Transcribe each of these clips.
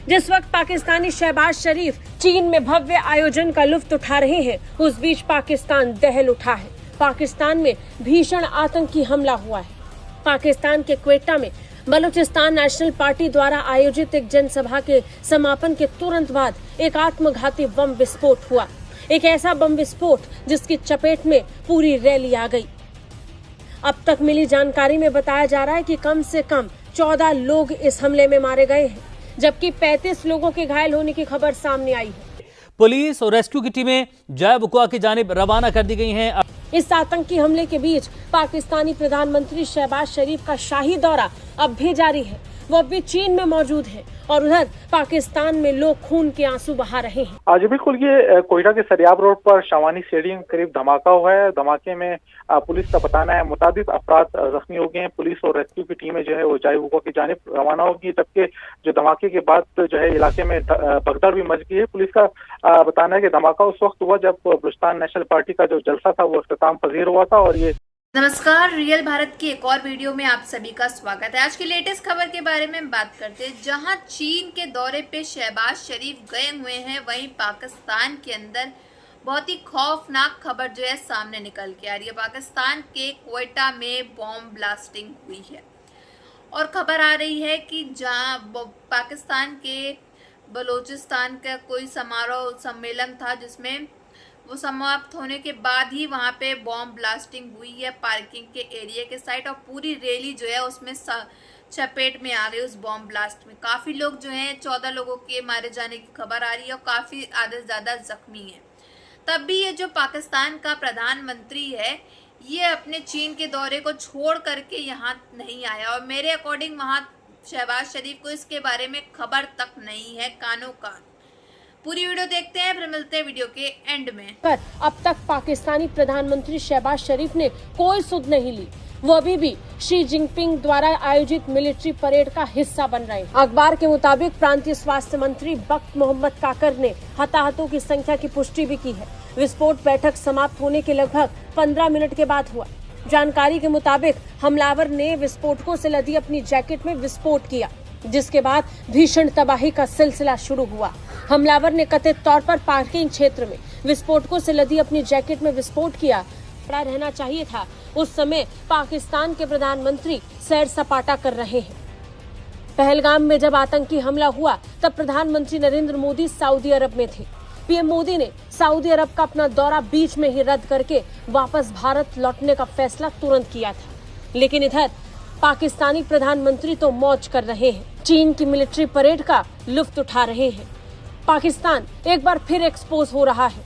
जिस वक्त पाकिस्तानी शहबाज शरीफ चीन में भव्य आयोजन का लुत्फ उठा रहे हैं, उस बीच पाकिस्तान दहल उठा है। पाकिस्तान में भीषण आतंकी हमला हुआ है। पाकिस्तान के क्वेटा में बलूचिस्तान नेशनल पार्टी द्वारा आयोजित एक जनसभा के समापन के तुरंत बाद एक आत्मघाती बम विस्फोट हुआ। एक ऐसा बम विस्फोट जिसकी चपेट में पूरी रैली आ गई। अब तक मिली जानकारी में बताया जा रहा है कि कम से कम 14 लोग इस हमले में मारे गए हैं, जबकि 35 लोगों के घायल होने की खबर सामने आई है। पुलिस और रेस्क्यू की टीमें जय वकुआ की जानिब रवाना कर दी गई हैं। इस आतंकी हमले के बीच पाकिस्तानी प्रधानमंत्री शहबाज शरीफ का शाही दौरा अब भी जारी है। वो अब भी चीन में मौजूद है और उधर पाकिस्तान में लोग खून के आंसू बहा रहे हैं। आज बिल्कुल ये कोयटा के सरियाब रोड पर शावानी स्टेडियम के करीब धमाका हुआ है। धमाके में पुलिस का बताना है मुतादिद अफराद जख्मी हो गए हैं। पुलिस और रेस्क्यू की टीमें जो है वो जय वकुआ की जानिब रवाना होगी, जबकि जो धमाके के बाद जो है इलाके में भगदड़ भी मच गई है। पुलिस का बताना है कि धमाका उस वक्त हुआ जब बलूचिस्तान नेशनल पार्टी का जो जलसा था वो इख्तिताम पजीर हुआ था। और ये नमस्कार, रियल भारत की एक और वीडियो में आप सभी का स्वागत है। आज की लेटेस्ट खबर के बारे में बात करते हैं। जहां चीन के दौरे पे शहबाज शरीफ गए हुए हैं, वहीं पाकिस्तान के अंदर बहुत ही खौफनाक खबर जो है सामने निकल के आ रही है। पाकिस्तान के क्वेटा में बॉम्ब ब्लास्टिंग हुई है और खबर आ रही है कि जहां पाकिस्तान के बलूचिस्तान का कोई समारोह सम्मेलन था, जिसमें वो समाप्त होने के बाद ही वहाँ पे बॉम्ब ब्लास्टिंग हुई है पार्किंग के एरिया के साइड, और पूरी रैली जो है उसमें चपेट में आ गई उस बॉम्ब ब्लास्ट में। काफ़ी लोग जो हैं 14 लोगों के मारे जाने की खबर आ रही है और काफ़ी आधे से ज़्यादा जख्मी हैं। तब भी ये जो पाकिस्तान का प्रधानमंत्री है, ये अपने चीन के दौरे को छोड़ करके यहाँ नहीं आया और मेरे अकॉर्डिंग वहाँ शहबाज शरीफ को इसके बारे में खबर तक नहीं है, कानो कान। पूरी वीडियो देखते हैं, फिर मिलते हैं वीडियो के एंड में। पर अब तक पाकिस्तानी प्रधानमंत्री शहबाज शरीफ ने कोई सुध नहीं ली। वो अभी भी शी जिनपिंग द्वारा आयोजित मिलिट्री परेड का हिस्सा बन रहे हैं। अखबार के मुताबिक प्रांतीय स्वास्थ्य मंत्री बख्त मोहम्मद काकर ने हताहतों की संख्या की पुष्टि भी की है। विस्फोट बैठक समाप्त होने के लगभग 15 मिनट के बाद हुआ। जानकारी के मुताबिक हमलावर ने विस्फोटकों से लदी अपनी जैकेट में विस्फोट किया, जिसके बाद भीषण तबाही का सिलसिला शुरू हुआ। हमलावर ने कथित तौर पर पार्किंग क्षेत्र में विस्फोटकों से लदी अपनी जैकेट में विस्फोट किया। बड़ा रहना चाहिए था। उस समय पाकिस्तान के प्रधानमंत्री सैर सपाटा कर रहे हैं। पहलगाम में जब आतंकी हमला हुआ तब प्रधानमंत्री नरेंद्र मोदी सऊदी अरब में थे। पीएम मोदी ने सऊदी अरब का अपना दौरा बीच में ही रद्द करके वापस भारत लौटने का फैसला तुरंत किया था। लेकिन इधर पाकिस्तानी प्रधानमंत्री तो मौज कर रहे हैं, चीन की मिलिट्री परेड का लुत्फ उठा रहे हैं। पाकिस्तान एक बार फिर एक्सपोज हो रहा है।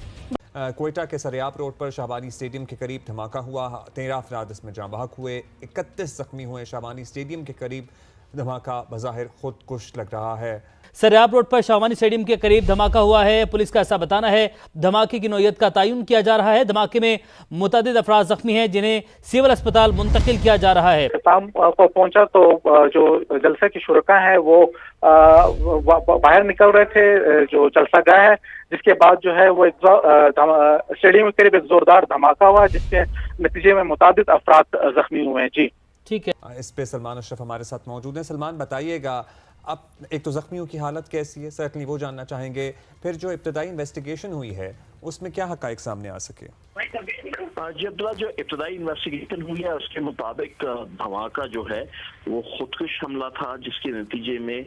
क्वेटा के सरियाब रोड पर शाबानी स्टेडियम के करीब धमाका हुआ। 13 अफराद इसमें जाँ बहक हुए, 31 जख्मी हुए। शाबानी स्टेडियम के करीब धमाका बज़ाहिर खुदकुश लग रहा है। सरियाब रोड पर शाबानी स्टेडियम के करीब धमाका हुआ है। पुलिस का ऐसा बताना है। धमाके की नौयत का तयन किया जा रहा है। धमाके में मुतअद्दिद अफराद जख्मी हैं, जिन्हें सिविल अस्पताल मुंतकिल किया जा रहा है। को पहुंचा तो जो जलसे की शुरका है वो बाहर निकल रहे थे, जो जलसा गाह है, जिसके बाद जो है वो स्टेडियम के करीब एक जोरदार धमाका हुआ, जिसके नतीजे में मुतअद्दिद अफराद जख्मी हुए हैं। जी ठीक है, इस पे सलमान अशरफ हमारे साथ मौजूद हैं। सलमान, बताइएगा, अब एक तो जख्मियों की हालत कैसी है, सर्टनली वो जानना चाहेंगे। फिर जो इब्तदाई इन्वेस्टिगेशन हुई है उसमें क्या हक़ाइक़ सामने आ सके? जो इब्तदाई इन्वेस्टिगेशन हुई है उसके मुताबिक धमाका जो है वो खुदकुश हमला था, जिसके नतीजे में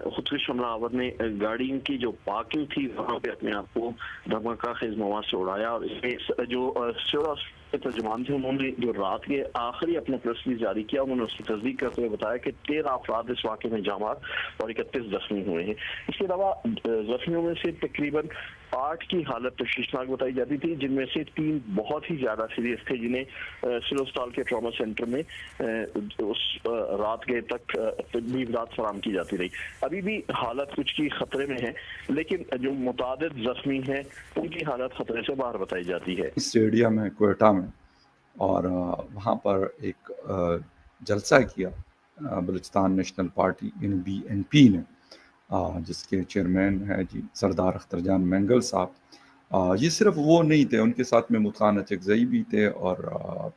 खुदकुश हमलावर ने गाड़ी की जो पार्किंग थी वहाँ पे अपने आप को धमाका खेज मवाद से उड़ाया। और इसमें जो तर्जुमान थे उन्होंने जो रात के आखिरी अपना प्रेस रिलीज जारी किया, उन्होंने उसकी तस्दीक करते हुए बताया कि 13 अफराद इस वाक़े में जाँ बहक और 31 जख्मी हुए हैं। इसके अलावा जख्मियों में से तकरीबन 8 की हालत तशवीशनाक बताई जाती थी, जिनमें से 3 बहुत ही ज्यादा सीरियस थे, जिन्हें सिविल अस्पताल के ट्रॉमा सेंटर में उस रात के तक तबीबी इमदाद फराहम की जाती रही। अभी भी हालत कुछ की खतरे में है, लेकिन जो मुतादिद जख्मी हैं उनकी हालत खतरे से बाहर बताई जाती है। स्टेडियम है क्वेटा में, और वहाँ पर एक जलसा किया बलूचिस्तान नेशनल पार्टी BNP ने, जिसके चेयरमैन है जी सरदार अख्तर जान मैंगल साहब। ये सिर्फ वो नहीं थे, उनके साथ में मुखाना चकजई भी थे और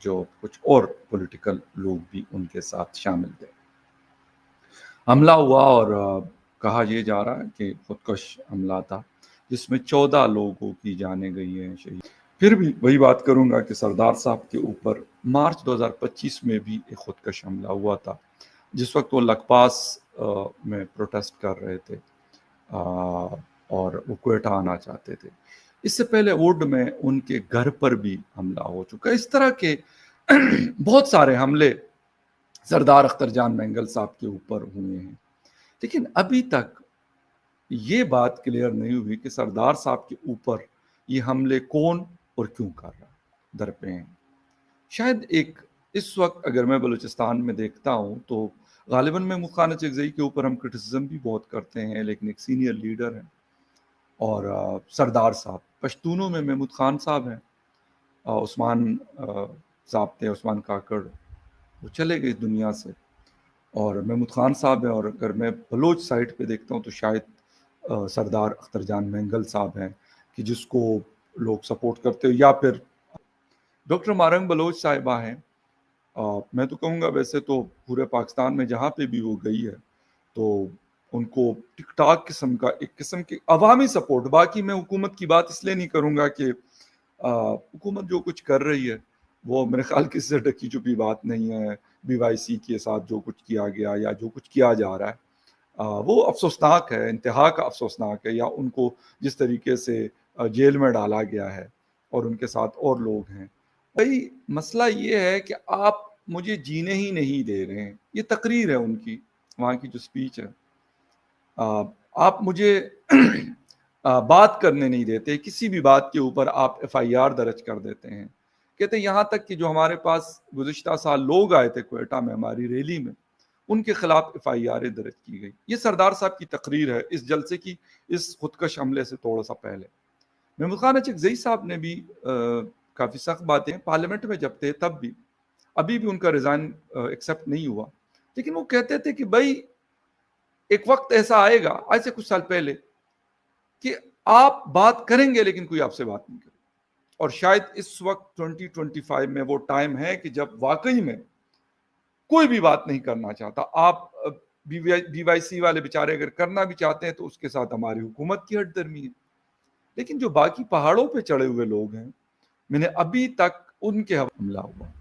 जो कुछ और पॉलिटिकल लोग भी उनके साथ शामिल थे। हमला हुआ और कहा यह जा रहा है कि खुदकश हमला था जिसमें 14 लोगों की जानें गई हैं शहीद। फिर भी वही बात करूंगा कि सरदार साहब के ऊपर मार्च 2025 में भी एक खुदकश हमला हुआ था, जिस वक्त वो लखपास में प्रोटेस्ट कर रहे थे और वो क्वेटा आना चाहते थे। इससे पहले वुड में उनके घर पर भी हमला हो चुका है। इस तरह के बहुत सारे हमले सरदार अख्तर जान मैंगल साहब के ऊपर हुए हैं, लेकिन अभी तक ये बात क्लियर नहीं हुई कि सरदार साहब के ऊपर ये हमले कौन और क्यों कर रहा है। दरपे हैं शायद एक इस वक्त अगर मैं बलूचिस्तान में देखता हूँ तो गालिबन महमूद खान चकजई के ऊपर हम क्रिटिसिज्म भी बहुत करते हैं, लेकिन एक सीनियर लीडर है और सरदार साहब पश्तूनों में महमूद खान साहब हैं, उस्मान साहब थे, उस्मान काकड़, वो चले गए दुनिया से, और महमूद खान साहब हैं। और अगर मैं बलोच साइड पे देखता हूँ तो शायद सरदार अख्तर जान मैंगल साहब हैं कि जिसको लोग सपोर्ट करते हो, या फिर डॉक्टर मारंग बलोच साहिबा हैं। मैं तो कहूँगा वैसे तो पूरे पाकिस्तान में जहाँ पे भी वो गई है तो उनको टिक टाक किस्म का एक किस्म की अवामी सपोर्ट, बाकी मैं हुकूमत की बात इसलिए नहीं करूँगा कि हुकूमत जो कुछ कर रही है वो मेरे ख्याल किसी से ढकी छुपी बात नहीं है। BYC के साथ जो कुछ किया गया या जो कुछ किया जा रहा है वो अफसोसनाक है, इंतहा का अफसोसनाक है, या उनको जिस तरीके से जेल में डाला गया है और उनके साथ और लोग हैं। भाई मसला ये है कि आप मुझे जीने ही नहीं दे रहे हैं। ये तकरीर है उनकी, वहाँ की जो स्पीच है, आप मुझे बात करने नहीं देते, किसी भी बात के ऊपर आप FIR दर्ज कर देते हैं। कहते हैं यहाँ तक कि जो हमारे पास गुज़िश्ता साल लोग आए थे क्वेटा में हमारी रैली में, उनके खिलाफ FIR दर्ज की गई। ये सरदार साहब की तकरीर है इस जलसे की, इस खुदकश हमले से थोड़ा सा पहले। महमूद खान चकजई साहब ने भी काफ़ी सख्त बातें पार्लियामेंट में जब थे तब भी, अभी भी उनका रिज़ाइन एक्सेप्ट नहीं हुआ, लेकिन वो कहते थे कि भाई एक वक्त ऐसा आएगा, आज से कुछ साल पहले, कि आप बात करेंगे लेकिन कोई आपसे बात नहीं करेगा। और शायद इस वक्त 2025 में वो टाइम है कि जब वाकई में कोई भी बात नहीं करना चाहता। आप BYC वाले बेचारे अगर करना भी चाहते हैं तो उसके साथ हमारी हुकूमत की हटदर्मी है, लेकिन जो बाकी पहाड़ों पे चढ़े हुए लोग हैं, मैंने अभी तक उनके हमला हुआ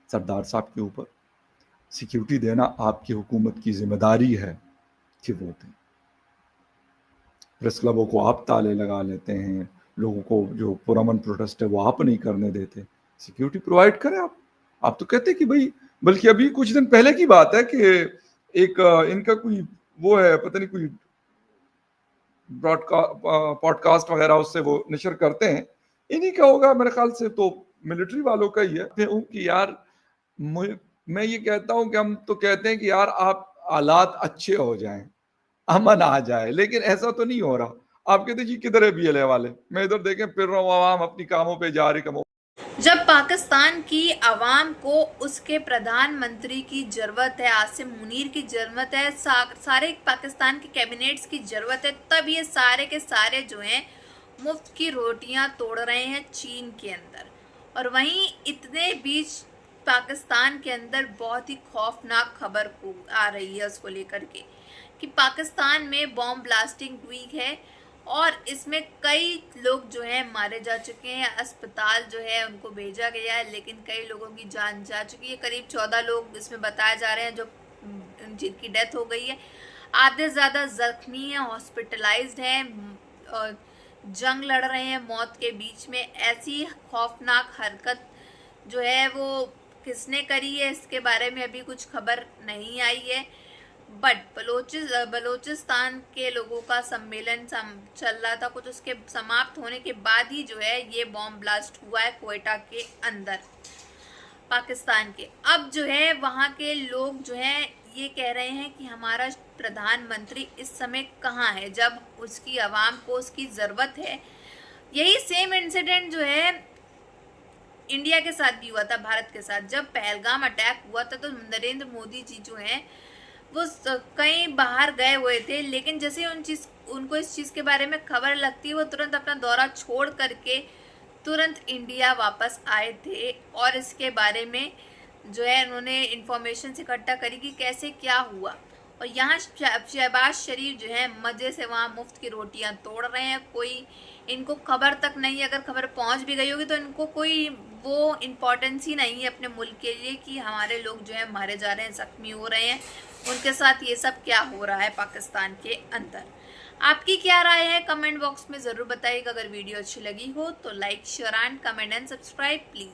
सरदार साहब के ऊपर। सिक्योरिटी देना आपकी हुकूमत की जिम्मेदारी है कि वो दें। प्रेस क्लबों को आप ताले लगा लेते हैं, लोगों को जो पुरअमन प्रोटेस्ट है वो आप नहीं करने देते, सिक्योरिटी प्रोवाइड करें आप तो कहते हैं कि भाई, बल्कि अभी कुछ दिन पहले की बात है कि एक इनका कोई वो है, पता नहीं कोई पॉडकास्ट वगैरह उससे वो नशर करते हैं, इन्हीं का होगा मेरे ख्याल से, तो मिलिट्री वालों का ही है कि यार मैं ये कहता हूं कि हम तो कहते हैं कि यार आप हालात अच्छे हो जाएं, अमन आ जाए, लेकिन ऐसा तो नहीं हो रहा। आप कहते जी किधर है BLA वाले, मैं इधर देखें फिर रहा हूँ, आवाम अपनी कामों पे जा रही। जब पाकिस्तान की आवाम को उसके प्रधानमंत्री की जरूरत है, आसिम मुनीर की जरूरत है, सारे पाकिस्तान के कैबिनेट्स की जरूरत है, तब ये सारे के सारे जो हैं मुफ्त की रोटियां तोड़ रहे हैं चीन के अंदर। और वहीं इतने बीच पाकिस्तान के अंदर बहुत ही खौफनाक खबर आ रही है उसको लेकर के कि पाकिस्तान में बॉम्ब ब्लास्टिंग हुई है और इसमें कई लोग जो हैं मारे जा चुके हैं। अस्पताल जो है उनको भेजा गया है, लेकिन कई लोगों की जान जा चुकी है। करीब 14 लोग इसमें बताए जा रहे हैं जो जिनकी डेथ हो गई है। आधे ज़्यादा जख्मी हैं, हॉस्पिटलाइज्ड हैं और जंग लड़ रहे हैं मौत के बीच में। ऐसी खौफनाक हरकत जो है वो किसने करी है इसके बारे में अभी कुछ खबर नहीं आई है, बट बलोचिस्तान के लोगों का सम्मेलन चल रहा था कुछ, उसके समाप्त होने के बाद ही जो है ये बॉम्ब ब्लास्ट हुआ है क्वेटा के अंदर पाकिस्तान के। अब जो है वहाँ के लोग जो हैं ये कह रहे हैं कि हमारा प्रधानमंत्री इस समय कहाँ है जब उसकी आवाम को उसकी ज़रूरत है। यही सेम इंसिडेंट जो है इंडिया के साथ भी हुआ था, भारत के साथ। जब पहलगाम अटैक हुआ था तो नरेंद्र मोदी जी जो हैं वो कहीं बाहर गए हुए थे, लेकिन जैसे उनको इस चीज़ के बारे में खबर लगती है वो तुरंत अपना दौरा छोड़ करके तुरंत इंडिया वापस आए थे और इसके बारे में जो है उन्होंने इन्फॉर्मेशन इकट्ठा करी कि कैसे क्या हुआ। और यहाँ शहबाज शरीफ जो है मजे से वहाँ मुफ्त की रोटियां तोड़ रहे हैं। कोई इनको खबर तक नहीं, अगर खबर पहुंच भी गई होगी तो इनको कोई वो इम्पोर्टेंस ही नहीं है अपने मुल्क के लिए कि हमारे लोग जो है मारे जा रहे हैं, जख्मी हो रहे हैं, उनके साथ ये सब क्या हो रहा है पाकिस्तान के अंदर। आपकी क्या राय है कमेंट बॉक्स में ज़रूर बताइएगा। अगर वीडियो अच्छी लगी हो तो like, share and comment and subscribe please.